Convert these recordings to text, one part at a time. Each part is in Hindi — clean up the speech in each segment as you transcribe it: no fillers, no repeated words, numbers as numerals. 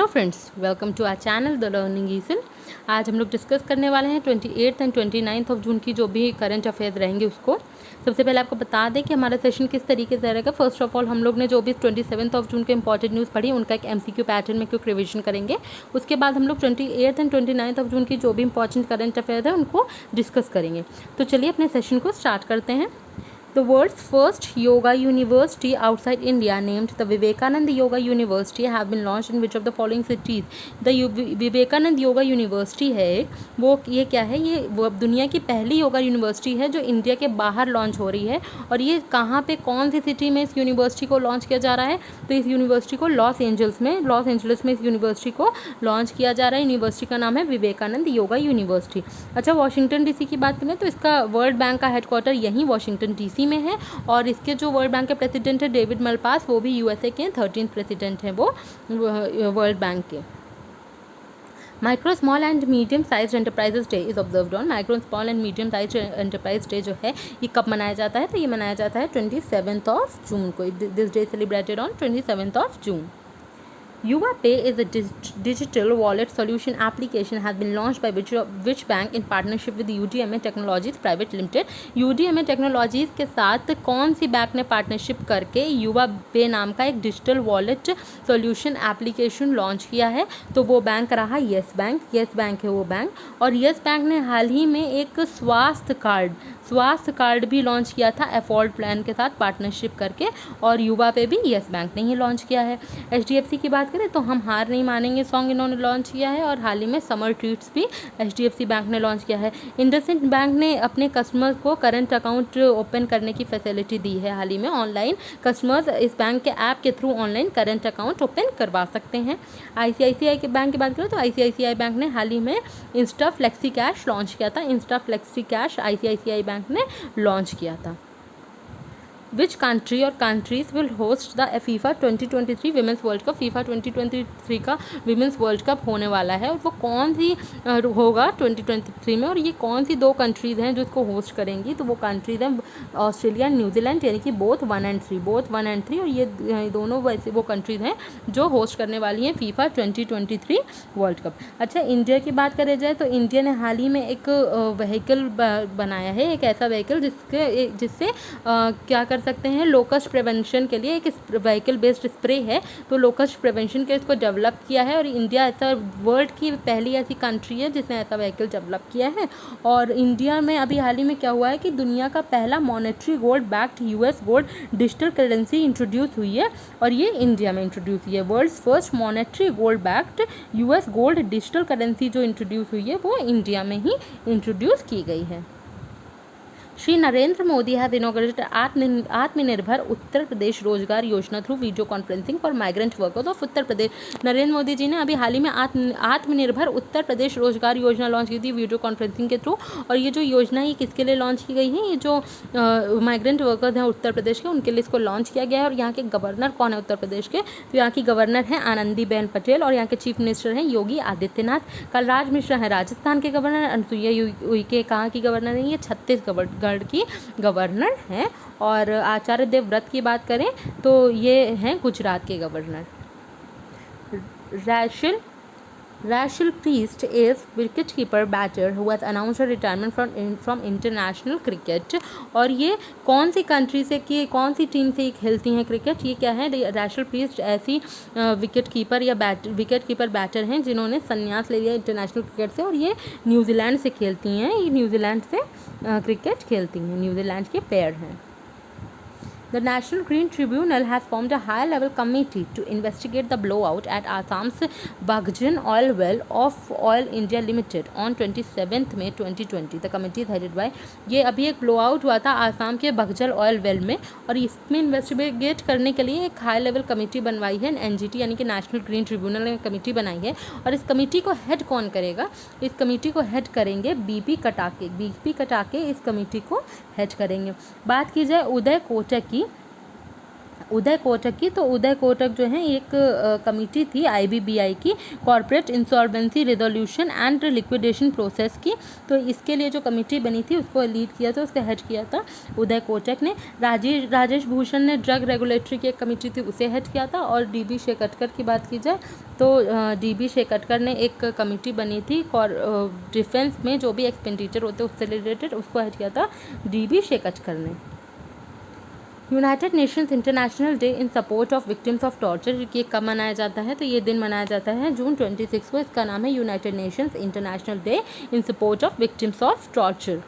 Hello friends, welcome to our channel the Learning Easel. आज हम लोग डिस्कस करने वाले हैं 28 एंड 29 ऑफ जून की जो भी करंट अफेयर्स रहेंगे उसको। सबसे पहले आपको बता दें कि हमारा सेशन किस तरीके से रहेगा। फर्स्ट ऑफ ऑल हम लोग ने जो भी 27 ऑफ जून के इंपॉर्टेंट न्यूज़ पढ़ी उनका एक MCQ पैटर्न में क्विक रिविजन करेंगे। उसके बाद हम लोग 28 एंड 29 ऑफ जून की जो भी इंपॉर्टेंट करंट अफेयर है उनको डिस्कस करेंगे। तो चलिए अपने सेशन को स्टार्ट करते हैं। The world's first yoga university outside India, named the Vivekanand Yoga University, have been launched in which of the following cities? The Vivekananda Yoga University है वो, ये क्या है, ये वो अब दुनिया की पहली योगा यूनिवर्सिटी है जो इंडिया के बाहर लॉन्च हो रही है। और ये कहाँ पे, कौन सी सिटी में इस यूनिवर्सिटी को लॉन्च किया जा रहा है? तो इस यूनिवर्सिटी को लॉस एंजल्स में इस यूनिवर्सिटी को लॉन्च किया जा रहा है। यूनिवर्सिटी का नाम है विवेकानंद योगा यूनिवर्सिटी। अच्छा, वाशिंगटन डीसी की बात करें तो इसका वर्ल्ड बैंक का हेडक्वार्टर यहीं वाशिंगटन डीसी में है। और इसके जो वर्ल्ड बैंक के प्रेसिडेंट है डेविड मलपास, वो भी यूएसए के 13th प्रेसिडेंट हैं वो वर्ल्ड बैंक के। Micro small and medium size enterprises day is observed on. Micro small and medium size enterprise day जो है ये कब मनाया जाता है? तो ये मनाया जाता है 27 ऑफ जून को। This day celebrated on 27 of June. YuvaPay is a digital wallet solution application has been launched by which bank in partnership with UDMA Technologies Private Limited। UDMA Technologies के साथ कौन सी बैंक ने पार्टनरशिप करके YuvaPay नाम का एक digital wallet solution application launch किया है? तो वो बैंक रहा येस बैंक। येस बैंक है वो बैंक। और येस बैंक ने हाल ही में एक स्वास्थ्य कार्ड भी लॉन्च किया था एफोर्ड प्लान के साथ पार्टनरशिप करके। और YuvaPay भी येस बैंक ने ही लॉन्च किया है। HDFC की बात करें तो हम हार नहीं मानेंगे सॉन्ग इन्होंने लॉन्च किया है। और हाल ही में समर ट्रीट्स भी HDFC बैंक ने लॉन्च किया है। इंडसइंड बैंक ने अपने कस्टमर्स को करंट अकाउंट ओपन करने की फैसिलिटी दी है हाल ही में। ऑनलाइन कस्टमर्स इस बैंक के ऐप के through online current account open करवा सकते हैं। ICICI के बैंक की बात करें तो ICICI बैंक ने हाल ही में इंस्टा फ्लेक्सी कैश लॉन्च किया था। Insta flexi cash ICICI bank ने लॉन्च किया था। Which country or countries will host the FIFA 2023 Women's World Cup? FIFA 2023 का Women's World Cup होने वाला है और वो कौन सी होगा 2023 में, और ये कौन सी दो कंट्रीज़ हैं जो इसको होस्ट करेंगी? तो वो कंट्रीज़ हैं ऑस्ट्रेलिया एंड न्यूजीलैंड, यानी कि बोथ 1 and 3। और ये दोनों वैसे वो कंट्रीज़ हैं जो होस्ट करने वाली हैं FIFA 2023 वर्ल्ड कप। अच्छा, इंडिया की बात करें जाए तो इंडिया ने हाल ही में एक व्हीकल बनाया है, एक ऐसा व्हीकल जिससे क्या कर सकते हैं, लोकस्ट प्रिवेंशन के लिए एक व्हीकल बेस्ड स्प्रे है। तो लोकस्ट प्रिवेंशन के इसको डेवलप किया है और इंडिया ऐसा वर्ल्ड की पहली ऐसी कंट्री है जिसने ऐसा व्हीकल डेवलप किया है। और इंडिया में अभी हाल ही में क्या हुआ है कि दुनिया का पहला monetary gold backed US gold digital currency introduce हुई है और ये इंडिया में इंट्रोड्यूस हुई है। World's first monetary gold backed US gold digital currency जो इंट्रोड्यूस हुई है वो इंडिया में ही इंट्रोड्यूस की गई है। Shri Narendra Modi has inaugurated Atmanirbhar Uttar Pradesh Rozgar Yojana through video conferencing for migrant workers of Uttar Pradesh. Narendra Modi ji ने अभी हाल ही में आत्मनिर्भर उत्तर प्रदेश रोजगार योजना लॉन्च की थी वीडियो कॉन्फ्रेंसिंग के थ्रू। और ये जो योजना है ये किसके लिए लॉन्च की गई है? ये जो माइग्रेंट वर्कर्स हैं उत्तर प्रदेश के, उनके लिए इसको लॉन्च किया गया है। और यहाँ के गवर्नर कौन है उत्तर प्रदेश के? तो यहाँ की गवर्नर हैं आनंदीबेन पटेल और यहाँ के चीफ मिनिस्टर हैं योगी आदित्यनाथ। कलराज मिश्रा है राजस्थान के गवर्नर। अनुसुईया उइके कहाँ की गवर्नर है? ये छत्तीसगढ़ की गवर्नर हैं। और आचार्य देवव्रत की बात करें तो ये हैं गुजरात के governor. Rachel Priest is wicketkeeper batter who has announced her retirement from international cricket। और ये कौन सी कंट्री से, कि कौन सी टीम से खेलती हैं क्रिकेट? ये क्या है? रैशल प्रीस्ट ऐसी विकेट कीपर बैटर हैं जिन्होंने संन्यास ले लिया इंटरनेशनल क्रिकेट से और ये न्यूजीलैंड से खेलती हैं। ये न्यूजीलैंड से क्रिकेट खेलती हैं, न्यूजीलैंड के प्लेयर हैं। The National Green Tribunal has formed a high-level committee to investigate the blowout at Assam's Baghjan oil well of Oil India Limited on 27 May 2020। The committee is headed by, ये अभी एक ब्लोआउट हुआ था आसाम के बघजल ऑयल वेल में और इसमें इन्वेस्टिगेट करने के लिए एक हाई लेवल कमेटी बनवाई है NGT यानी कि नेशनल ग्रीन ट्रिब्यूनल ने कमेटी बनाई है। और इस कमेटी को हेड कौन करेगा? इस कमेटी को हेड करेंगे BP कटाके इस कमेटी को हेड करेंगे। बात की जाए उदय कोटक की, उदय कोटक की। तो उदय कोटक जो है एक कमिटी थी IBBI की, corporate insolvency resolution and liquidation process की। तो इसके लिए जो कमिटी बनी थी उसको लीड किया था, उसका हेड किया था उदय कोटक ने। राजेश भूषण ने ड्रग रेगुलेटरी की एक कमिटी थी, उसे हेड किया था। और DB शेकटकर की बात की जाए तो DB शेकटकर ने एक कमिटी बनी थी डिफेंस में जो भी एक्सपेंडिचर होते हैं उससे रिलेटेड, उसको हेड किया था DB शेकटकर ने। United Nations international day in support of victims of torture ये कब मनाया जाता है? तो ये दिन मनाया जाता है June 26 को। इसका नाम है United Nations international day in support of victims of torture.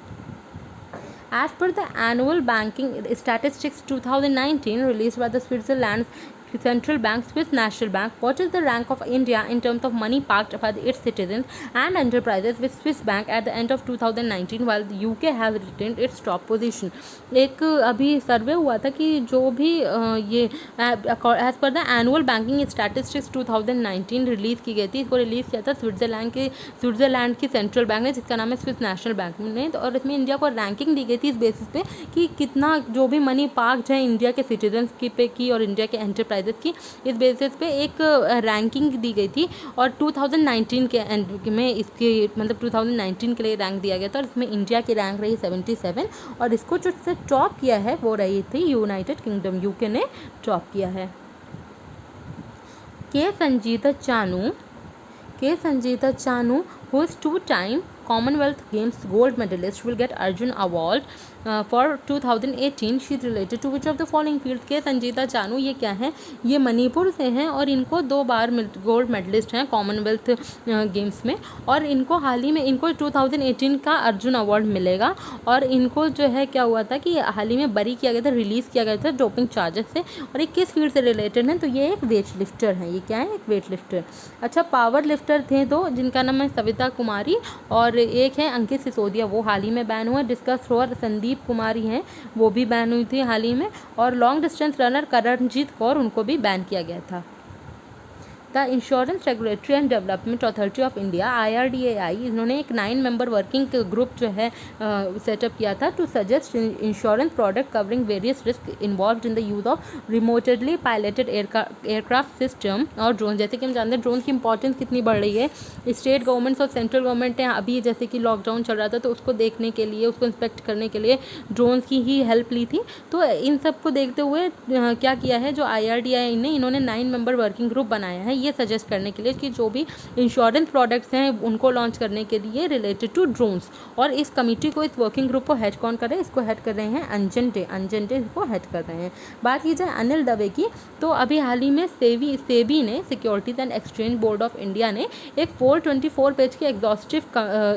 As per the annual banking statistics 2019 released by the Switzerland's central bank, Swiss National Bank, what is the rank of India in terms of money parked by its citizens and enterprises with Swiss Bank at the end of 2019, while the UK has retained its top position? एक अभी सर्वे हुआ था कि जो भी ये एज पर the annual banking statistics 2019 release की गई थी, इसको रिलीज़ किया था स्विट्ज़रलैंड की सेंट्रल बैंक है जिसका नाम है स्विस नेशनल बैंक ने। तो और इसमें इंडिया को रैंकिंग दी गई थी इस बेसिस पे कि कितना जो भी मनी पार्क्ड है इंडिया के सिटीजन्स की और इंडिया के एंटरप्राइजेस की, इस बेसिस पे एक रैंकिंग दी गई थी। और 2019 के एंड में इसकी मतलब 2019 के लिए रैंक दिया गया था और इसमें इंडिया की रैंक रही 77 और इसको जो टॉप किया है वो रही थी यूनाइटेड किंगडम, UK ने टॉप किया है। के Sanjita Chanu who is 2-time Commonwealth Games gold medalist will get Arjun Award for 2018. She is related to which of the following fields? के संजीता चानू ये क्या है? ये मणिपुर से हैं और इनको 2 बार गोल्ड मेडलिस्ट हैं कॉमनवेल्थ गेम्स में। और इनको हाल ही में इनको 2018 का अर्जुन अवार्ड मिलेगा। और इनको जो है क्या हुआ था कि हाल ही में बरी किया गया था, रिलीज़ किया गया था डोपिंग चार्जेस से। और ये किस फील्ड से रिलेटेड है? तो ये एक वेट लिफ्टर है। ये क्या है? एक वेट लिफ्टर। अच्छा, पावर लिफ्टर थे 2 जिनका नाम है सविता कुमारी और एक है अंकित सिसोदिया, वो हाल ही में बैन हुआ। डिस्कस थ्रोअर संदीप कुमारी हैं, वो भी बैन हुई थी हाल ही में। और long distance runner Karanjeet Kaur, उनको भी बैन किया गया था। The Insurance Regulatory and Development Authority of India IRDAI, इन्होंने एक 9 मेंबर वर्किंग ग्रुप जो है सेटअप किया था to suggest insurance product covering various risk involve in the use of remotely piloted aircraft system और ड्रोन। जैसे कि हम जानते हैं ड्रोन की इंपॉर्टेंस कितनी बढ़ रही है। स्टेट गवर्नमेंट्स और सेंट्रल गवर्नमेंट हैं, अभी जैसे कि लॉकडाउन चल रहा था तो उसको देखने के लिए, उसको इंस्पेक्ट करने के लिए ड्रोन्स की ही हेल्प ली थी। तो इन सब को देखते हुए क्या किया है जो IRDAI ने, इन्होंने 9 मेंबर वर्किंग ग्रुप बनाया है ये सजेस्ट करने के लिए कि जो भी इंश्योरेंस प्रोडक्ट्स हैं उनको लॉन्च करने के लिए रिलेटेड टू ड्रोन्स। और इस कमेटी को, इस वर्किंग ग्रुप को हेड कौन कर रहे हैं? इसको हेड कर रहे हैं अंजन डे इसको हेड कर रहे हैं। बात की जाए अनिल दवे की, तो अभी हाल ही में सेबी ने, securities and exchange board of India ने एक 424 पेज की एग्जॉस्टिव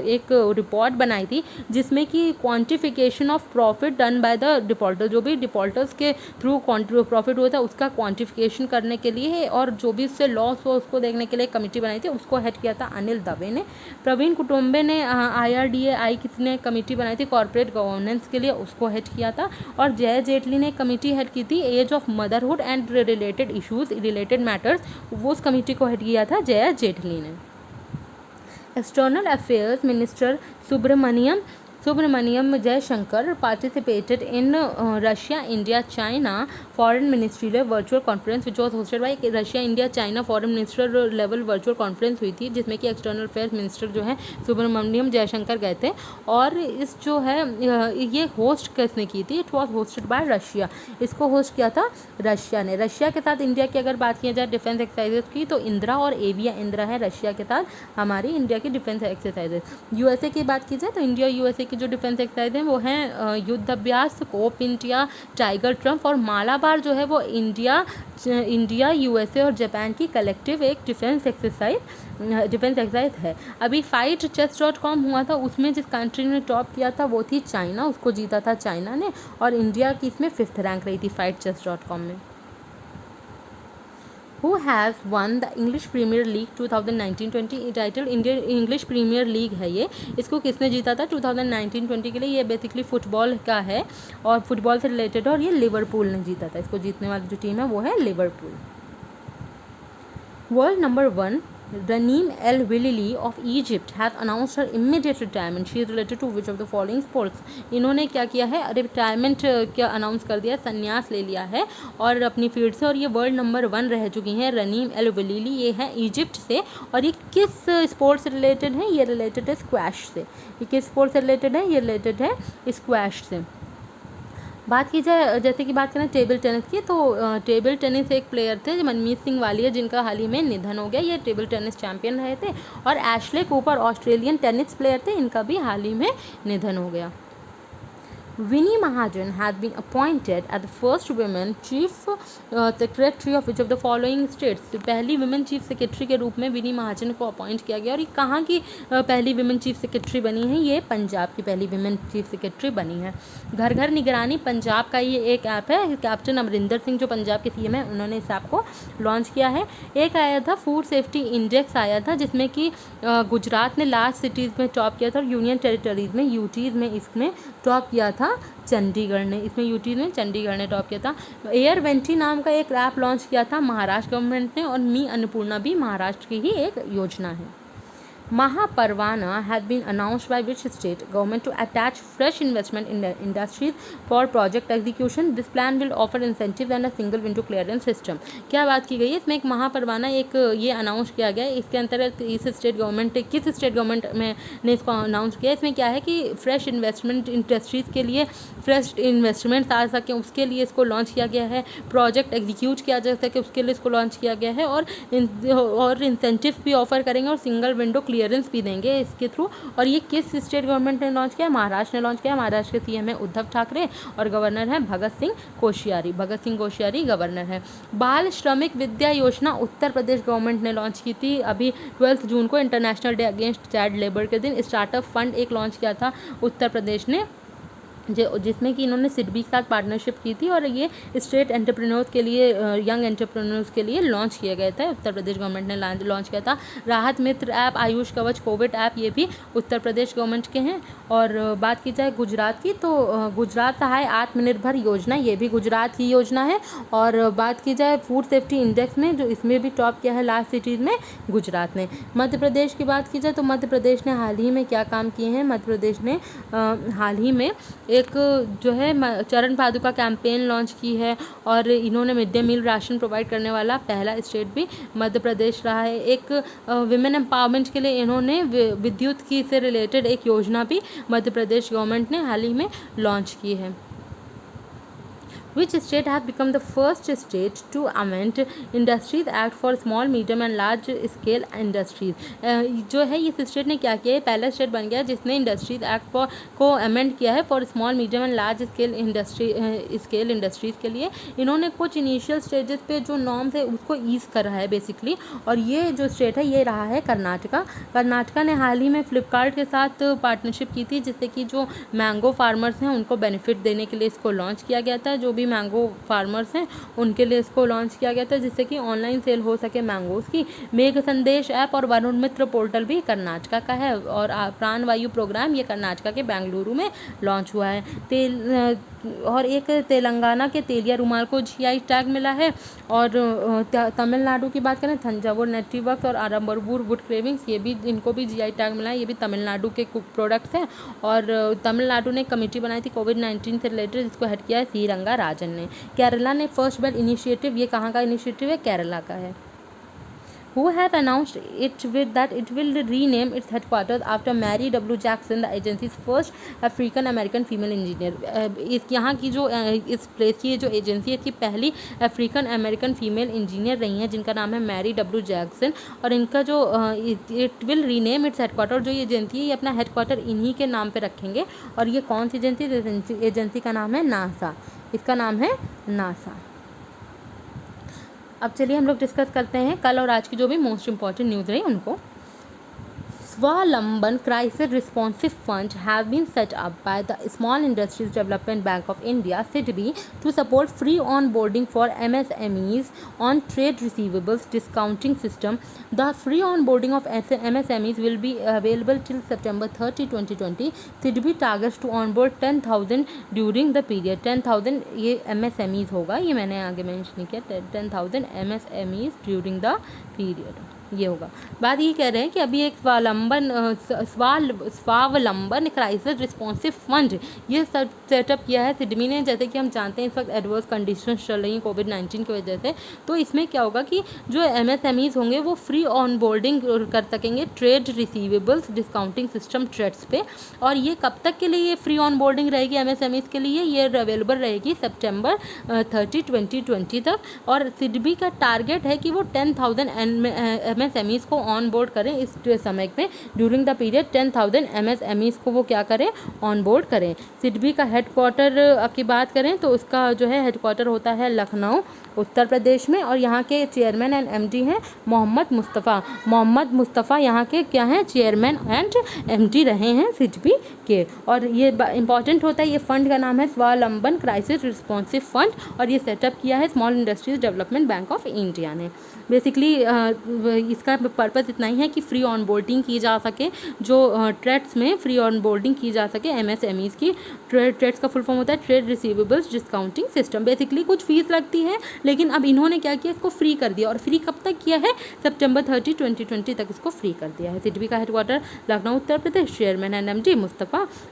एक रिपोर्ट बनाई थी जिसमें कि quantification of profit done by the defaulter, जो भी डिफॉल्टर्स के थ्रू प्रॉफिट हुआ था उसका क्वान्टिफिकेशन करने के लिए और जो भी उससे लॉस हो उसको देखने के लिए कमेटी बनाई थी, उसको हेड किया था अनिल दवे ने। प्रवीण कुटुंबे ने IRDAI किसने कमेटी बनाई थी कॉर्पोरेट गवर्नेंस के लिए, उसको हेड किया था। और जय जेटली ने कमेटी हेड की थी as of motherhood and related issues, related matters, वो उस कमेटी को हेड किया था जय जेटली ने। External affairs minister Subrahmanyam Jaishankar participated in Russia India China Foreign Ministerial Virtual Conference which was hosted by Russia India China foreign minister level virtual conference हुई थी जिसमें कि एक्सटर्नल अफेयर्स मिनिस्टर जो है सुब्रमण्यम जयशंकर गए थे। और इस जो है ये होस्ट किसने की थी? It was hosted by Russia. इसको होस्ट किया था रशिया ने। रशिया के साथ इंडिया की अगर बात की जाए डिफेंस एक्सरसाइजेस की तो इंदिरा और एविया इंदिरा है रशिया के साथ हमारी इंडिया की डिफेंस एक्सरसाइजेस। USA की बात की जाए तो इंडिया USA की जो डिफेंस एक्सरसाइज हैं वो हैं युद्ध अभ्यास, कोप इंडिया, टाइगर ट्रम्प और मालाबार जो है वो इंडिया, USA और जापान की कलेक्टिव एक डिफेंस एक्सरसाइज है। अभी fightchess.com हुआ था, उसमें जिस कंट्री ने टॉप किया था वो थी चाइना, उसको जीता था चाइना ने और इंडिया की इसमें 5th रैंक रही थी fightchess.com में। Who has won the English Premier League 2019-20 टाइटल? इंग्लिश प्रीमियर लीग है ये, इसको किसने जीता था 2019-20 के लिए? ये बेसिकली फुटबॉल का है और फुटबॉल से रिलेटेड और ये लिवरपूल ने जीता था। इसको जीतने वाली जो टीम है वो है Liverpool. World number 1 Raneem El-Wilili of Egypt has announced her immediate retirement. She is related to which of the following sports? इन्होंने क्या किया है, रिटायरमेंट क्या अनाउंस कर दिया, संन्यास ले लिया है और अपनी फील्ड से, और ये वर्ल्ड नंबर 1 रह चुकी हैं रनीम एल-विलीली। ये है इजिप्ट से और ये किस स्पोर्ट्स से रिलेटेड है? ये रिलेटेड है स्क्वैश से। ये किस स्पोर्ट से रिलेटेड है? ये रिलेटेड है स्क्वैश से। बात की जाए, जैसे कि बात करें टेबल टेनिस की, तो टेबल टेनिस एक प्लेयर थे मनमीत सिंह वालिया, जिनका हाल ही में निधन हो गया। ये टेबल टेनिस चैंपियन रहे थे। और Ashley Cooper Australian tennis player थे, इनका भी हाल ही में निधन हो गया। Winnie Mahajan has been appointed as the first women chief secretary of which of the following states? पहली women chief secretary के रूप में विनी महाजन को अपॉइंट किया गया। और ये कहाँ की पहली women chief secretary बनी है? ये पंजाब की पहली women chief secretary बनी है। घर घर निगरानी पंजाब का ये एक ऐप है। कैप्टन अमरिंदर सिंह जो पंजाब के सीएम है, उन्होंने इस ऐप को लॉन्च किया है। एक आया था फूड सेफ्टी इंडेक्स आया था, जिसमें कि गुजरात ने लास्ट सिटीज़ में टॉप किया था और यूनियन टेरिटरीज़ में, यूटीज़ में इसमें टॉप किया था चंडीगढ़ ने। इसमें यूटी में चंडीगढ़ ने टॉप किया था। एयर वेंटी नाम का एक ऐप लॉन्च किया था महाराष्ट्र गवर्नमेंट ने, और मी अन्नपूर्णा भी महाराष्ट्र की ही एक योजना है। Mahaparvana has been announced by which state government to attach fresh investment in the industries for project execution. This plan will offer incentives and a single window clearance system. क्या बात की गई है इसमें? एक महापरवाना एक ये अनाउंस किया गया है। इसके अंतर्गत इस स्टेट गवर्नमेंट, किस स्टेट गवर्नमेंट में ने इसको अनाउंस किया? इसमें क्या है कि फ्रेश इन्वेस्टमेंट इंडस्ट्रीज़ के लिए फ्रेश इन्वेस्टमेंट आ सके, उसके लिए इसको लॉन्च किया गया है। प्रोजेक्ट एग्जीक्यूट किया जा सके, उसके लिए इसको लॉन्च किया गया है। और इंसेंटिव भी ऑफर करेंगे और सिंगल विंडो क्लियरेंस भी देंगे इसके थ्रू। और ये किस स्टेट गवर्नमेंट ने लॉन्च किया? महाराष्ट्र ने लॉन्च किया। महाराष्ट्र के सीएम है उद्धव ठाकरे और गवर्नर है भगत सिंह कोश्यारी। भगत सिंह कोश्यारी गवर्नर है। बाल श्रमिक विद्या योजना उत्तर प्रदेश गवर्नमेंट ने लॉन्च की थी अभी 12 जून को, international day against child labour के दिन। स्टार्टअप फंड एक लॉन्च किया था उत्तर प्रदेश ने, जिसमें कि इन्होंने सिडबी के साथ पार्टनरशिप की थी, और ये स्टेट एंटरप्रेन्योर्स के लिए, यंग एंटरप्रेन्योर्स के लिए लॉन्च किया गया था। उत्तर प्रदेश गवर्नमेंट ने लॉन्च किया था। राहत मित्र ऐप, आयुष कवच कोविड ऐप, ये भी उत्तर प्रदेश गवर्नमेंट के हैं। और बात की जाए गुजरात की, तो गुजरात सहाय आत्मनिर्भर योजना, ये भी गुजरात की योजना है। और बात की जाए फूड सेफ्टी इंडेक्स में, जो इसमें भी टॉप किया है लास्ट सिटीज़ में गुजरात ने। मध्य प्रदेश की बात की जाए तो मध्य प्रदेश ने हाल ही में क्या काम किए हैं? मध्य प्रदेश ने हाल ही में एक जो है चरण पादुका कैंपेन लॉन्च की है, और इन्होंने mid day meal ration provide करने वाला पहला स्टेट भी मध्य प्रदेश रहा है। एक विमेन एम्पावरमेंट के लिए इन्होंने विद्युत की से रिलेटेड एक योजना भी मध्य प्रदेश गवर्नमेंट ने हाल ही में लॉन्च की है। Which state has become the first state to amend Industries Act for small, medium and large scale industries? जो है इस स्टेट ने क्या किया है? पहला स्टेट बन गया जिसने इंडस्ट्रीज एक्ट को अमेंड किया है for small, medium and large scale industries के लिए। इन्होंने कुछ इनिशियल स्टेजेस पे जो नॉर्म्स है उसको ईज कर रहा है बेसिकली, और ये जो स्टेट है ये रहा है कर्नाटका। कर्नाटका ने हाल ही में फ्लिपकार्ट के साथ पार्टनरशिप की थी, जिससे कि जो मैंगो फार्मर्स हैं उनको बेनिफिट देने के लिए इसको लॉन्च किया गया था। जो भी मैंगो फार्मर्स हैं उनके लिए इसको लॉन्च किया गया था, जिससे कि ऑनलाइन सेल हो सके मैंगोज़ की। मेघ संदेश ऐप और वरुण मित्र पोर्टल भी कर्नाटका का है। और प्राण वायु प्रोग्राम ये कर्नाटका के बेंगलुरु में लॉन्च हुआ है। और एक तेलंगाना के तेलिया रुमाल को जीआई टैग मिला है। और तमिलनाडु की बात करें, तंजावुर नेटिवर्क्स और आरंबरपुर वुड क्रेविंग्स, ये भी इनको भी जीआई टैग मिला है। ये भी तमिलनाडु के प्रोडक्ट्स हैं। और तमिलनाडु ने कमेटी बनाई थी कोविड-19 से रिलेटेड, जिसको हेड किया है सी रंगा राजन ने। केरला ने फर्स्ट बेल इनिशिएटिव, ये कहाँ का इनिशिएटिव है? केरला का है। Who has announced that it will rename its headquarters after Mary W. Jackson, the agency's first African American female engineer? इस यहाँ की जो इस प्लेस की जो एजेंसी है, इसकी पहली अफ्रीकन अमेरिकन फीमेल इंजीनियर रही हैं, जिनका नाम है मैरी डब्ल्यू जैक्सन। और इनका जो it will rename its headquarter, जो ये एजेंसी है ये अपना हेडक्वार्टर इन्हीं के नाम पे रखेंगे। और ये कौन सी एजेंसी? एजेंसी का नाम है नासा। इसका नाम है नासा। अब चलिए हम लोग डिस्कस करते हैं कल और आज की जो भी मोस्ट इंपॉर्टेंट न्यूज़ रही उनको। Swalamban Crisis Responsive Fund have been set up by the Small Industries Development Bank of India (SIDBI) to support free onboarding for MSMEs on trade receivables discounting system. The free onboarding of MSMEs will be available till September 30, 2020. SIDBI targets to onboard 10,000 during the period. 10,000 ये MSMEs होगा, ये मैंने आगे मेंशन किया, 10,000 MSMEs during the period. ये होगा। बात ये कह रहे हैं कि अभी एक स्वावलंबन क्राइसिस रिस्पॉन्सिव फंड ये सेटअप किया है सिडबी ने। जैसे कि हम जानते हैं इस वक्त एडवर्स कंडीशंस चल रही हैं कोविड-19 की वजह से, तो इसमें क्या होगा कि जो MSMEs होंगे वो फ्री ऑन बोर्डिंग कर सकेंगे trade receivables discounting system trades पे। और ये कब तक के लिए ये फ्री ऑन बोर्डिंग रहेगी MSMEs के लिए? ये अवेलेबल रहेगी September 30, 2020 तक। और सिडबी का टारगेट है कि वो 10,000 MSMEs को ऑन बोर्ड करें इस समय में। ड्यूरिंग द पीरियड 10,000 MSMEs को वो क्या करें, ऑन बोर्ड करें। सिडबी का हेडक्वार्टर की बात करें तो उसका जो है हेडक्वार्टर होता है लखनऊ उत्तर प्रदेश में। और यहाँ के चेयरमैन एंड MD हैं मोहम्मद मुस्तफ़ा यहाँ के क्या हैं, चेयरमैन एंड MD रहे हैं सिडबी के। और ये इंपॉर्टेंट होता है, ये फंड का नाम है स्वावलंबन क्राइसिस रिस्पॉन्सिव फंड और ये सेटअप किया है small industries development bank of India ने। बेसिकली इसका पर्पस इतना ही है कि फ्री ऑन बोर्डिंग की जा सके, जो ट्रेड्स में फ्री ऑन बोर्डिंग की जा सके MSMEs की। ट्रेड्स का फुल फॉर्म होता है trade receivables discounting system. Basically कुछ फीस लगती है, लेकिन अब इन्होंने क्या किया, इसको फ्री कर दिया। और फ्री कब तक किया है? September 30, 2020 तक इसको फ्री कर दिया है। सिडबी का headquarter Lucknow Uttar Pradesh, chairman and MD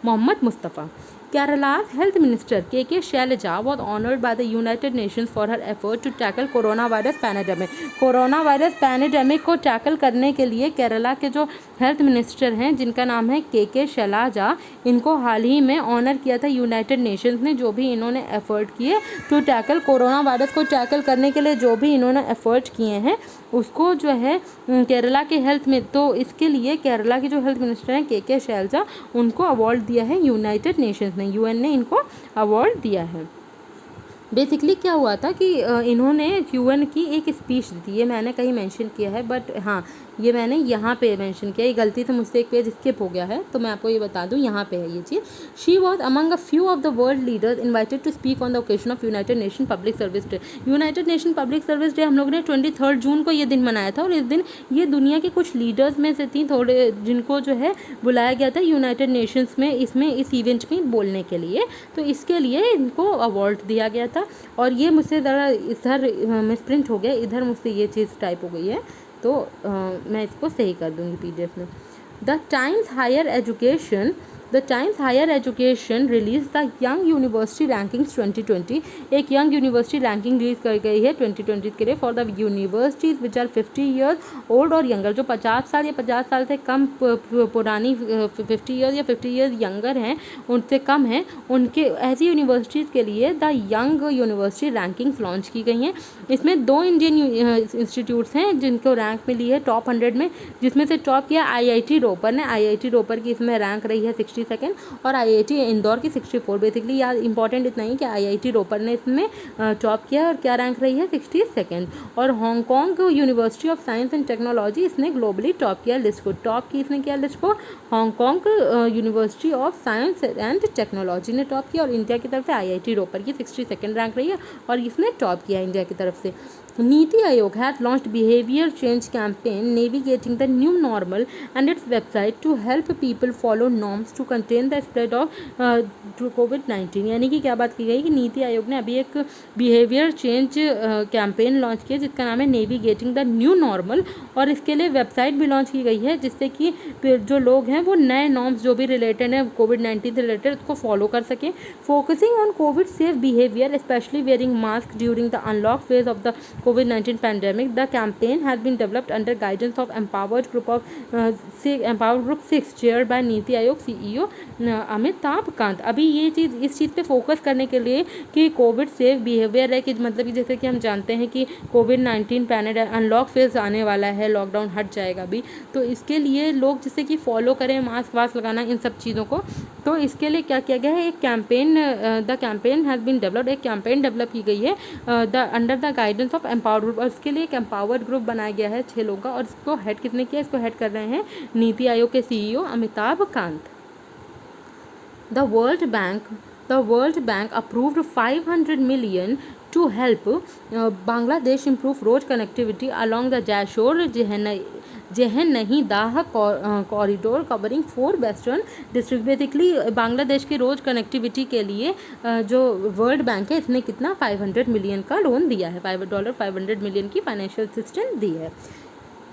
Mohammad Mustafa. Kerala's Health Minister K.K. Shailaja was honored by the United Nations for her effort to tackle coronavirus pandemic। Corona virus pandemic को टैकल करने के लिए केरला के जो हेल्थ मिनिस्टर हैं जिनका नाम है के शैलजा, इनको हाल ही में ऑनर किया था यूनाइटेड नेशंस ने। जो भी इन्होंने एफर्ट किए टू टैकल कोरोना वायरस को टैकल करने के लिए जो भी इन्होंने एफर्ट किए हैं उसको जो है केरला के हेल्थ में, तो इसके लिए केरला के जो हेल्थ मिनिस्टर हैं के शैलजा, उनको अवार्ड दिया है यूनाइटेड नेशंस ने। UN ने इनको अवार्ड दिया है। बेसिकली क्या हुआ था कि इन्होंने UN की एक स्पीच दी थी, ये मैंने कहीं मेंशन किया है, बट हाँ ये मैंने यहाँ पे मेंशन किया, ये गलती से मुझसे एक पेज स्किप हो गया है, तो मैं आपको ये बता दूँ, यहाँ पे है ये चीज़। She was among a few of the world leaders invited to speak on the occasion of United Nation Public Service Day. United Nation Public Service Day हम लोग ने 23 जून को ये दिन मनाया था। और इस दिन ये दुनिया के कुछ लीडर्स में से थी थोड़े, जिनको जो है बुलाया गया था यूनाइटेड नेशंस में इस इवेंट में बोलने के लिए। तो इसके लिए इनको अवार्ड दिया गया था। और ये मुझसे ज़रा इधर मिसप्रिंट हो गया, इधर मुझसे ये चीज़ टाइप हो गई है, तो मैं इसको सही कर दूँगी PDF में। The Times Higher Education release the Young University Rankings 2020। एक यंग यूनिवर्सिटी रैंकिंग रिलीज कर गई है 2020 के लिए for the universities which are 50 years old और यंगर। जो 50 साल या 50 साल से कम पुरानी 50 ईयर्स या 50 ईयर्स यंगर हैं, उनसे कम हैं, उनके ऐसी यूनिवर्सिटीज़ के लिए the Young University rankings launch की गई हैं। इसमें 2 इंडियन इंस्टीट्यूट्स हैं जिनको रैंक मिली है टॉप 100 में, जिसमें से टॉप किया IIT रोपर ने। IIT रोपर की इसमें रैंक रही है 62 और IIT इंदौर की 64। बेसिकली यार इंपॉर्टेंट इतना ही कि IIT रोपर ने इसमें टॉप किया और क्या रैंक रही है 62। और Hong Kong university of science and technology इसने ग्लोबली टॉप किया लिस्ट को। टॉप की इसने किया लिस्ट को Hong Kong university of science and technology ने टॉप किया। और इंडिया की तरफ से IIT रोपर की 62 रैंक रही है और इसने टॉप किया इंडिया की तरफ से। NITI Aayog has launched behavior change campaign navigating the new normal and its website to help people follow norms to contain the spread of COVID-19। यानी कि क्या बात की गई कि नीति आयोग ने अभी एक बिहेवियर चेंज कैंपेन लॉन्च किया जिसका नाम है नेविगेटिंग द न्यू नॉर्मल। और इसके लिए वेबसाइट भी लॉन्च की गई है जिससे कि जो लोग हैं वो नए नॉर्म्स जो भी रिलेटेड है COVID-19 से रिलेटेड उसको फॉलो कर सकें। Focusing on Covid safe behaviour specially wearing mask during the unlock phase of the COVID-19 pandemic, the campaign has been developed under guidance of Empowered Group 6 chaired by NITI Aayog CEO Amitabh Kant. अभी ये चीज़ इस चीज़ पे फोकस करने के लिए कि कोविड सेफ बिहेवियर है, कि मतलब कि जैसे कि हम जानते हैं कि COVID-19 पैंडेमिक अनलॉक फेज आने वाला है, लॉकडाउन हट जाएगा अभी, तो इसके लिए लोग जैसे कि फॉलो करें मास्क वास्क लगाना इन सब चीज़ों को। तो इसके लिए क्या किया गया है, एक campaign the campaign has been developed, एक कैंपेन डेवलप की गई है under the guidance of empowered group. और इसके लिए एक एम्पावर्ड ग्रुप बनाया गया है 6 लोगों का। और इसको हेड किसने किया, इसको हेड कर रहे हैं नीति आयोग के CEO Amitabh Kant. The world bank approved 500 million to help Bangladesh improve road connectivity along the Jashore Jhenaidah corridor covering 4 western district. Basically Bangladesh के रोड कनेक्टिविटी के लिए जो वर्ल्ड बैंक है इसने कितना 500 मिलियन का लोन दिया है, $500 मिलियन की फाइनेंशियल असिस्टेंस दी है।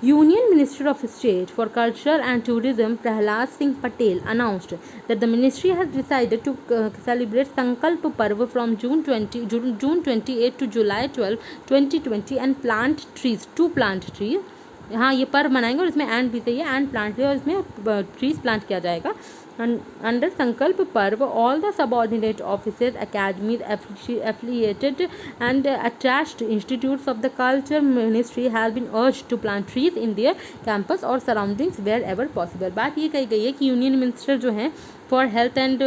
Union Minister of State for Culture and Tourism Prahlad Singh Patel announced that the ministry has decided to celebrate Sankalp Parv from June 28 to July 12, 2020 and plant trees, to plant trees. हाँ, ये पर्व मनाएंगे और इसमें एंड भी सही है, एंड प्लांट और इसमें ट्रीज प्लांट किया जाएगा. Under Sankalp Parv, all the subordinate offices, academies, affiliated and attached institutes of the Culture Ministry have been urged to plant trees in their campus or surroundings wherever possible. बात ये कही गई है कि यूनियन मिनिस्टर जो हैं for health and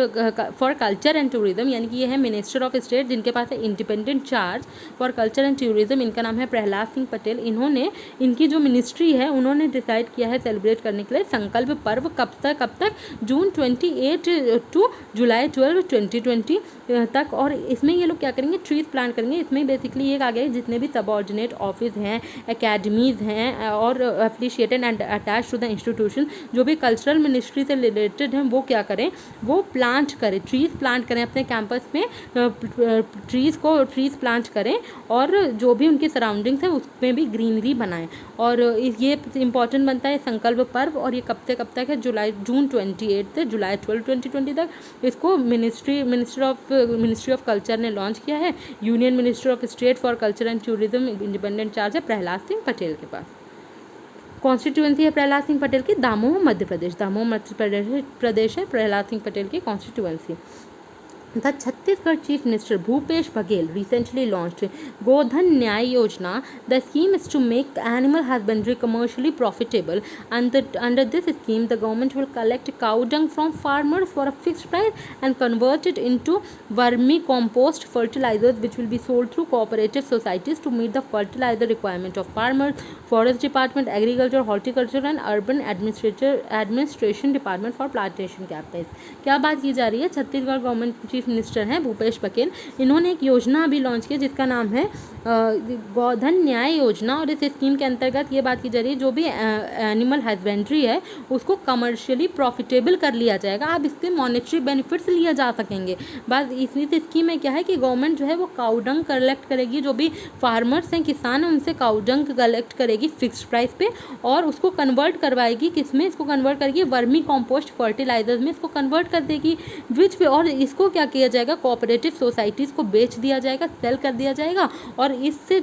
for culture and tourism, यानी कि ये है मिनिस्टर ऑफ स्टेट जिनके पास है independent charge for culture and tourism. इनका नाम है प्रहलाद सिंह पटेल. इन्होंने, इनकी जो मिनिस्ट्री है, उन्होंने डिसाइड किया है सेलिब्रेट करने के लिए संकल्प पर्व. कब तक? जून 28 टू जुलाई 12, 2020 तक. और इसमें ये लोग क्या करेंगे? ट्रीज प्लांट करेंगे. इसमें बेसिकली ये कहा गया है जितने भी सबऑर्डिनेट ऑफिस हैं, एकेडमीज़ हैं और affiliated and attach to the institution, जो भी कल्चरल मिनिस्ट्री से रिलेटेड हैं, वो क्या करें? वो प्लांट करें, ट्रीज प्लांट करें अपने कैंपस में. ट्रीज प्लांट करें और जो भी उनकी सराउंडिंग्स है उसमें भी ग्रीनरी बनाएं. और ये इंपॉर्टेंट बनता है संकल्प पर्व. और ये कब तक है? जून 28 से जुलाई 12, 2020 तक. इसको मिनिस्ट्री ऑफ कल्चर ने लॉन्च किया है. Union minister of state for culture and tourism independent charge है प्रहलाद सिंह पटेल के पास. कॉन्स्टिट्यूएंसी है प्रहलाद सिंह पटेल की दामोह मध्य प्रदेश. दामोह मध्य प्रदेश है प्रहलाद सिंह पटेल की constituency. The Chhattisgarh Chief Minister Bhupesh Baghel recently launched Godhan Nyay Yojana. The scheme is to make animal husbandry commercially profitable. Under this scheme, the government will collect cow dung from farmers for a fixed price and convert it into vermicompost fertilizers, which will be sold through cooperative societies to meet the fertilizer requirement of farmers. Forest Department, Agriculture, Horticulture and Urban Administration Department for plantation capital. क्या बात की जा रही है? छत्तीसगढ़ गवर्नमेंट चीफ मिनिस्टर हैं भूपेश बघेल. इन्होंने एक योजना अभी लॉन्च की जिसका नाम है गोधन न्याय योजना. और इस स्कीम के अंतर्गत ये बात की जा रही है जो भी एनिमल हस्बेंड्री है उसको कमर्शियली प्रॉफिटेबल कर लिया जाएगा. अब इससे मॉनेटरी बेनिफिट्स लिए जा सकेंगे. बात इसी स्कीम में क्या है कि गवर्नमेंट जो है वो काउडंग कलेक्ट करेगी. जो भी फार्मर्स हैं, किसान हैं, उनसे काउडंग कलेक्ट करेगी फिक्स्ड प्राइस पे और उसको कन्वर्ट करवाएगी. किसमें इसको कन्वर्ट करेगी? वर्मी कॉम्पोस्ट फर्टिलाइजर्स में इसको कन्वर्ट कर देगी. और इसको क्या किया जाएगा? कोऑपरेटिव सोसाइटीज़ को बेच दिया जाएगा, सेल कर दिया जाएगा. और इससे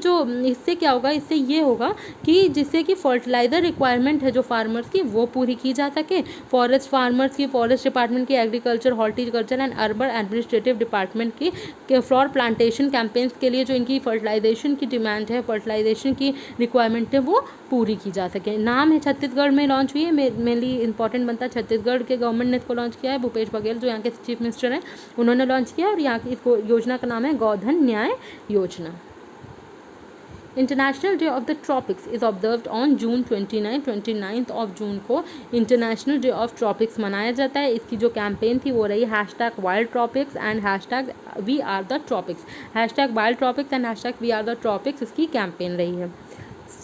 क्या होगा? इससे ये होगा कि जिससे कि फर्टिलाइज़र रिक्वायरमेंट है जो फार्मर्स की वो पूरी की जा सके. फार्मर्स की फॉरेस्ट डिपार्टमेंट की, agriculture, horticulture and urban administrative department की फ्लॉर प्लांटेशन कैंपेन्स के लिए जो इनकी फर्टिलाइजेशन की डिमांड है, फर्टिलाइजेशन की रिक्वायरमेंट है, वो पूरी की जा सके. नाम है छत्तीसगढ़ में लॉन्च हुई है. मेनली इंपॉर्टेंट बनता है छत्तीसगढ़ के गवर्नमेंट ने इसको लॉन्च किया है. भूपेश बघेल जो यहाँ के चीफ मिनिस्टर हैं उन्होंने लॉन्च किया और यहाँ की इसको योजना का नाम है गोधन न्याय योजना. International day of the tropics is observed on June 29 of June को इंटरनेशनल डे ऑफ ट्रॉपिक्स मनाया जाता है. इसकी जो कैंपेन थी वो रही #WildTropics and #WeAreTheTropics. #WildTropics and #WeAreTheTropics इसकी कैंपेन रही है.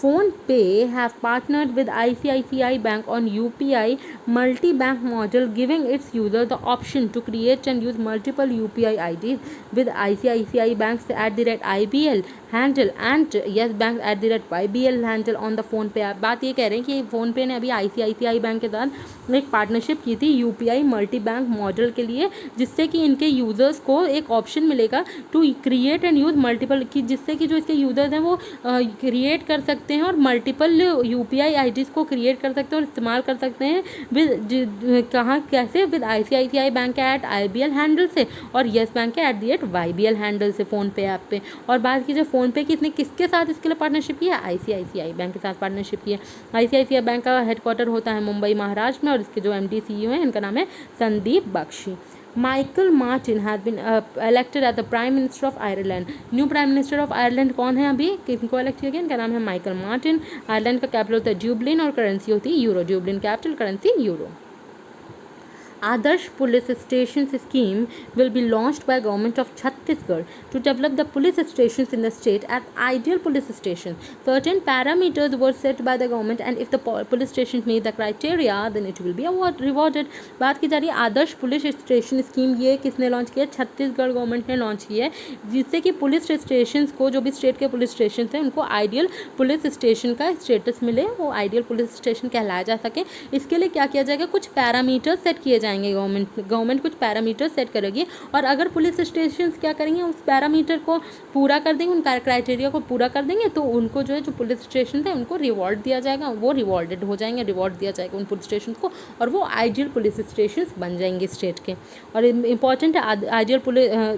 PhonePe have partnered with ICICI Bank on UPI multi-bank model, giving its users the option to create and use multiple UPI IDs with ICICI Bank's @IBL handle and Yes Bank @YBL handle on the PhonePe app. बात ये कह रहे हैं कि फ़ोनपे ने अभी ICICI बैंक के साथ एक पार्टनरशिप की थी UPI मल्टी बैंक मॉडल के लिए, जिससे कि इनके यूज़र्स को एक ऑप्शन मिलेगा to create and use multiple, कि जिससे कि जो इसके यूज़र्स हैं वो क्रिएट कर सकते हैं और मल्टीपल UPI IDs को क्रिएट कर सकते हैं और इस्तेमाल कर सकते हैं कैसे? विद ICICI बैंक के @IBL हैंडल से और येस बैंक के @YBL हैंडल से फ़ोनपे ऐप पे. और बात कीजिए फ़ोनपे की, इसने किसके साथ इसके लिए पार्टनरशिप की है? ICICI बैंक के साथ पार्टनरशिप की है. ICICI बैंक का हेडक्वार्टर होता है मुंबई महाराष्ट्र में और इसके जो MD CEO हैं इनका नाम है Sandeep Bakshi. Michael Martin has been elected as the prime minister of Ireland. New prime minister of Ireland कौन है? अभी किनको इलेक्ट किया गया? इनका नाम है माइकल मार्टिन. आयरलैंड का कैपिटल होता है ड्यूब्लिन और करेंसी होती है euro. Dublin capital, currency euro. Adarsh Police Stations scheme will be launched by Government of Chhattisgarh to develop the police stations in the state as ideal police stations. Certain parameters were set by the government, and if the police stations meet the criteria, then it will be rewarded. बात की जा रही है आदर्श पुलिस स्टेशन स्कीम। ये किसने लॉन्च किया? छत्तीसगढ़ गवर्नमेंट ने लॉन्च किया है, जिससे कि पुलिस स्टेशन को, जो भी स्टेट के पुलिस स्टेशन हैं, उनको आइडियल पुलिस स्टेशन का स्टेटस मिले, वो आइडियल पुलिस स्टेशन कहलाया जा सके। इसके लिए क्या किया जाएगा? कुछ पैरामीटर सेट किए जाएंगे। गवर्नमेंट कुछ पैरामीटर सेट करेगी, और अगर पुलिस स्टेशन क्या करेंगे, उस पैरामीटर को पूरा कर देंगे, उन क्राइटेरिया को पूरा कर देंगे, तो उनको जो है, जो पुलिस स्टेशन है, उनको रिवॉर्ड दिया जाएगा, वो रिवॉर्डेड हो जाएंगे, रिवॉर्ड दिया जाएगा उन पुलिस स्टेशन को, और वो आइडियल पुलिस स्टेशन बन जाएंगे स्टेट के। और इंपॉर्टेंट है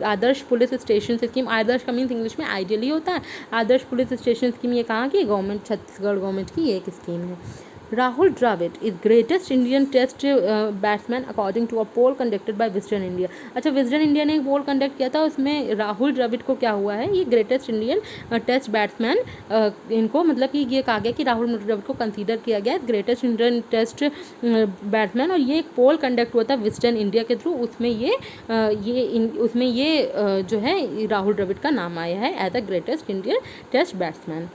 आदर्श पुलिस स्टेशन स्कीम। आदर्श का मीन्स इंग्लिश में आइडियल ही होता है। आदर्श पुलिस स्टेशन स्कीम ये कहाँ की? गवर्नमेंट, छत्तीसगढ़ गवर्नमेंट की एक स्कीम है। Rahul Dravid is greatest Indian test batsman according to a poll conducted by Wisden India। अच्छा, विजडन इंडिया ने एक पोल कंडक्ट किया था, उसमें राहुल द्रविड़ को क्या हुआ है? ये ग्रेटेस्ट इंडियन टेस्ट बैट्समैन, इनको मतलब कि ये कहा गया कि राहुल द्रविड़ को कंसीडर किया गया ग्रेटेस्ट इंडियन टेस्ट बैट्समैन, और ये एक पोल कंडक्ट हुआ था विजडन इंडिया के थ्रू। उसमें ये जो है राहुल द्रविड़ का नाम आया है as a greatest Indian test batsman.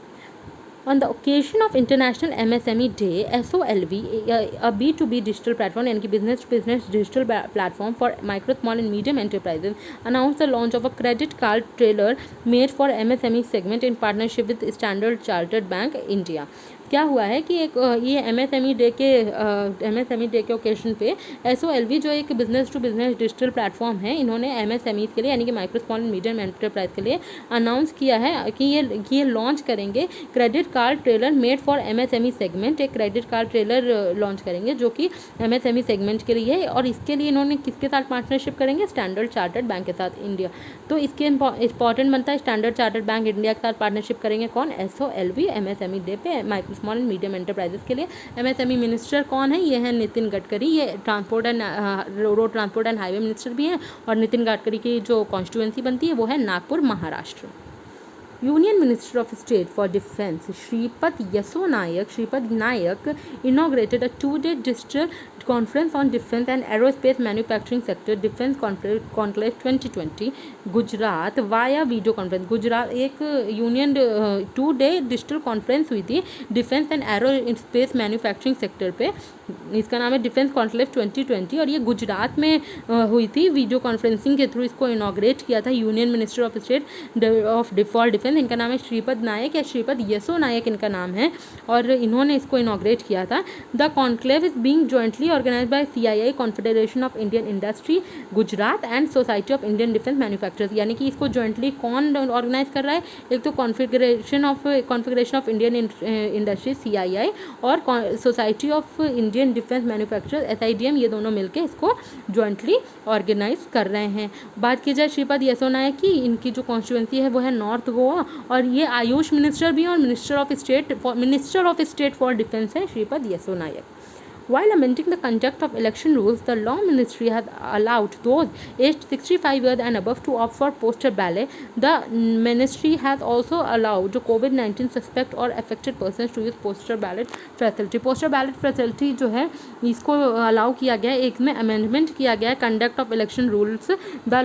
On the occasion of International MSME Day, SOLV, a B2B digital platform, यानी कि business to business digital platform for micro, small and medium enterprises, announced the launch of a credit card trailer made for MSME segment in partnership with Standard Chartered Bank India। क्या हुआ है कि एक ये MSME डे के ओकेजन पे SOLV जो एक business to business digital platform है, इन्होंने MSME के लिए, यानी कि micro small and medium enterprise के लिए अनाउंस किया है कि ये लॉन्च करेंगे credit card trailer made for MSME segment. एक क्रेडिट कार्ड ट्रेलर लॉन्च करेंगे जो कि MSME सेगमेंट के लिए है, और इसके लिए इन्होंने किसके साथ पार्टनरशिप करेंगे? स्टैंडर्ड चार्टर्ड बैंक के साथ इंडिया। तो इसके इंपॉर्टेंट बनता है स्टैंडर्ड चार्टर्ड बैंक इंडिया के साथ पार्टनरशिप करेंगे कौन? SOLV MSME डे पे micro small and medium enterprises के लिए। MSME मिनिस्टर कौन है? ये है नितिन गडकरी। ये transport and road transport and highway minister भी हैं, और नितिन गडकरी की जो कॉन्स्टिट्यूएंसी बनती है वो है Nagpur, Maharashtra. Union minister of state for defence Shripad Yesso Naik inaugurated a two-day digital conference on defense and aerospace manufacturing sector Defense Conclave 2020 Gujarat via video conference. Gujarat एक यूनियन 2-day डिजिटल कॉन्फ्रेंस हुई थी defence and aerospace manufacturing sector पे, इसका नाम है डिफेंस कॉन्क्लेव 2020, और ये गुजरात में हुई थी। वीडियो कॉन्फ्रेंसिंग के थ्रू इसको इनॉग्रेट किया था union minister of state of for defence, इनका नाम है श्रीपद नायक या श्रीपद यसो नायक इनका नाम है, और इन्होंने इसको इनॉग्रेट किया था। The conclave is being jointly organised by CII Confederation of Indian Industry Gujarat and Society of Indian Defence Manufacturers. यानी कि इसको जॉइंटली कौन ऑर्गेनाइज कर रहा है? एक तो configuration of Indian industry CII और society of Indian Defence manufacturers SIDM, ये दोनों मिलकर इसको जॉइंटली ऑर्गेनाइज कर रहे हैं। बात की जाए श्रीपद यसो नायक की, इनकी जो कॉन्स्टिट्यूएंसी है वो है नॉर्थ गोवा, और ये आयुष मिनिस्टर भी हैं, और minister of state for defence है श्रीपद यसो नायक। While amending the conduct of election rules, the Law Ministry has allowed those aged 65 years and above to opt for postal ballot. The Ministry has also allowed COVID-19 suspect or affected persons to use postal ballot facility. Postal ballot facility जो है इसको अलाउ किया गया है, एक में अमेंडमेंट किया गया है कंडक्ट ऑफ इलेक्शन रूल्स। और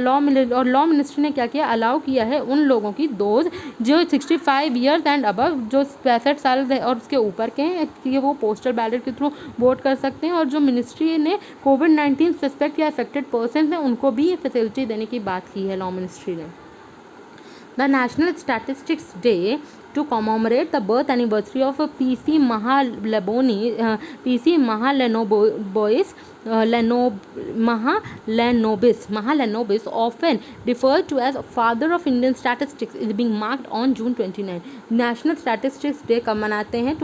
लॉ मिनिस्ट्री ने क्या किया? अलाउ किया है उन लोगों की दोज जो 65 ईयर्स एंड अबव, जो 65 साल और उसके ऊपर के हैं, कि वो पोस्टल बैलेट के थ्रू वोट कर सकते हैं। और जो मिनिस्ट्री ने COVID-19 सस्पेक्ट या अफेक्टेड पर्सन हैं उनको भी ये फैसिलिटी देने की बात की है लॉ मिनिस्ट्री ने। The national statistics day to commemorate the birth anniversary of PC Mahalanobis, often referred to as father of Indian statistics, is being marked on June 29. National statistics day कब मनाते हैं?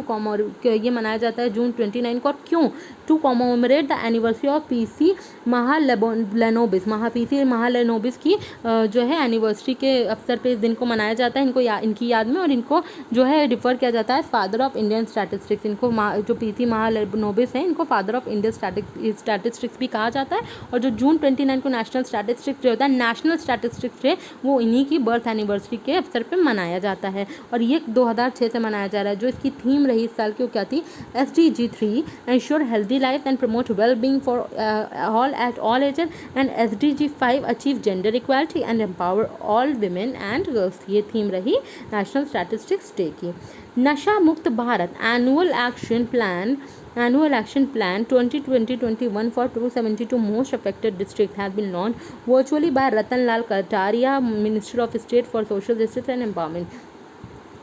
ये मनाया जाता है जून 29 को, और क्यों? To commemorate the anniversary of PC Mahalanobis की जो है एनिवर्सरी के अवसर पे इस दिन को मनाया जाता है इनकी याद में, और इनको इनको जो है रिफ़र किया जाता है फादर ऑफ इंडियन स्टैटिस्टिक्स। इनको जो पीसी महालनोबिस हैं इनको फादर ऑफ इंडियन स्टैटिस्टिक्स भी कहा जाता है। और जो जून 29 को नेशनल स्टैटिस्टिक्स जो होता है, नेशनल स्टैटिस्टिक्स डे, वो इन्हीं की बर्थ एनिवर्सरी के अवसर पर मनाया जाता है और ये 2006 से मनाया जा रहा है। जो इसकी थीम रही इस साल की वो क्या थी? SDG 3 ensure healthy life and promote well being for all at all ages and SDG 5 achieve gender equality and empower all women and girls. ये थीम रही नेशनल स्टैटिस्टिक्स डे की। नशा मुक्त Bharat annual action plan 2020-21 for 272 most affected districts has been launched virtually by Ratan Lal Kataria, Minister of State for Social Justice and Empowerment.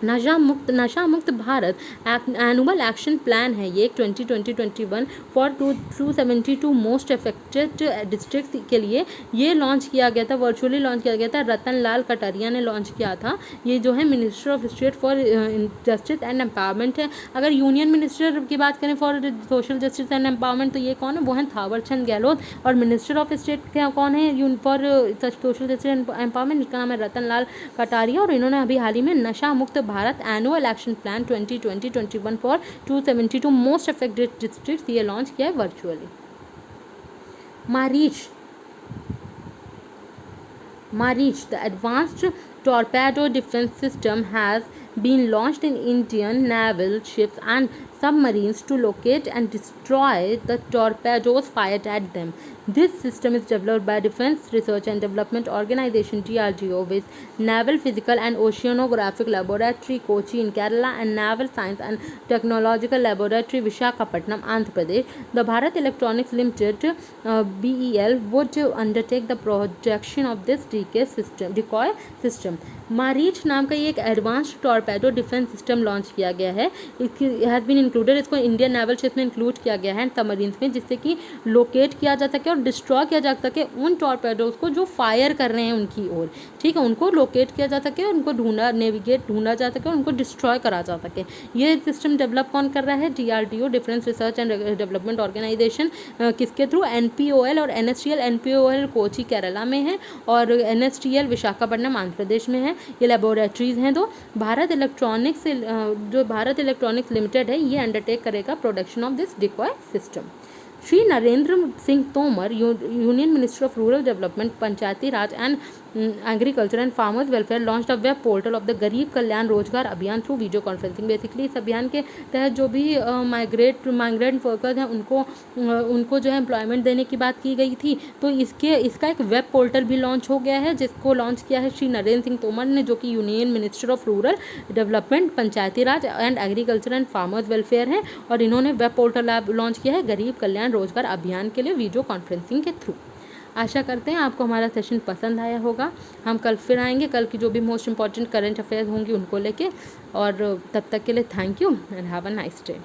नशा मुक्त भारत एनुअल एक्शन प्लान है ये 2020-21 फॉर 272 मोस्ट अफेक्टेड डिस्ट्रिक्ट के लिए ये लॉन्च किया गया था, वर्चुअली लॉन्च किया गया था। रतन लाल कटारिया ने लॉन्च किया था। ये जो है minister of state for justice and empowerment है। अगर यूनियन मिनिस्टर की बात करें for social justice and empowerment तो ये कौन है? वो हैं थावरचंद गहलोत। और मिनिस्टर ऑफ स्टेट क्या कौन है for social justice and empowerment? इसका नाम है रतन लाल कटारिया। और इन्होंने अभी हाल ही में नशा मुक्त Bharat annual action plan 2020-21 for 272 most affected districts ये लॉन्च किया है virtually. Marich the advanced torpedo defense system has been launched in Indian naval ships and submarines to locate and destroy the torpedoes fired at them. This system is developed by Defense Research and Development Organization DRDO with Naval Physical and Oceanographic Laboratory Kochi in Kerala and Naval Science and Technological Laboratory Visakhapatnam, Andhra Pradesh. The Bharat Electronics Limited BEL would undertake the projection of this decoy system. Marich नाम का ये एक advanced torpedo defence system launch किया गया है। हैज़ बीन इंक्लूडेड, इसको इंडियन नेवल शिप में इंक्लूड किया गया है सबमरीन्स में, जिससे कि लोकेट किया जा सके और डिस्ट्रॉय किया जा सके उन टॉर्पेडोज को जो फायर कर रहे हैं उनकी ओर। ठीक है, उनको लोकेट किया जा सके, उनको ढूंढा जा सके, उनको डिस्ट्रॉय करा जा सके। ये सिस्टम डेवलप कौन कर रहा है? DRDO, defence research and development organisation. किसके थ्रू? NPOL और NSTL। NPOL कोची केरला में है और NSTL विशाखापट्टनम आंध्र प्रदेश में है। ये लेबोरेटरीज हैं। तो भारत इलेक्ट्रॉनिक्स लिमिटेड है, ये अंडरटेक करेगा production of this decoy system. Shri Narendra Singh Tomar, union minister of rural development, Panchayati Raj and agriculture and farmers welfare launch the web portal of the गरीब कल्याण रोजगार अभियान थ्रू वीडियो कॉन्फ्रेंसिंग। बेसिकली इस अभियान के तहत जो भी माइग्रेंट वर्कर्स हैं उनको जो है एम्प्लॉयमेंट देने की बात की गई थी। तो इसका एक वेब पोर्टल भी लॉन्च हो गया है, जिसको लॉन्च किया है श्री नरेंद्र सिंह तोमर ने, जो कि union minister of rural development, Panchayati Raj and agriculture and farmers welfare हैं। और इन्होंने वेब पोर्टल लॉन्च किया है गरीब कल्याण रोजगार अभियान के लिए वीडियो कॉन्फ्रेंसिंग के थ्रू। आशा करते हैं आपको हमारा सेशन पसंद आया होगा। हम कल फिर आएंगे, कल की जो भी मोस्ट इंपॉर्टेंट करंट अफेयर्स होंगी उनको लेके। और तब तक के लिए thank you and have a nice day.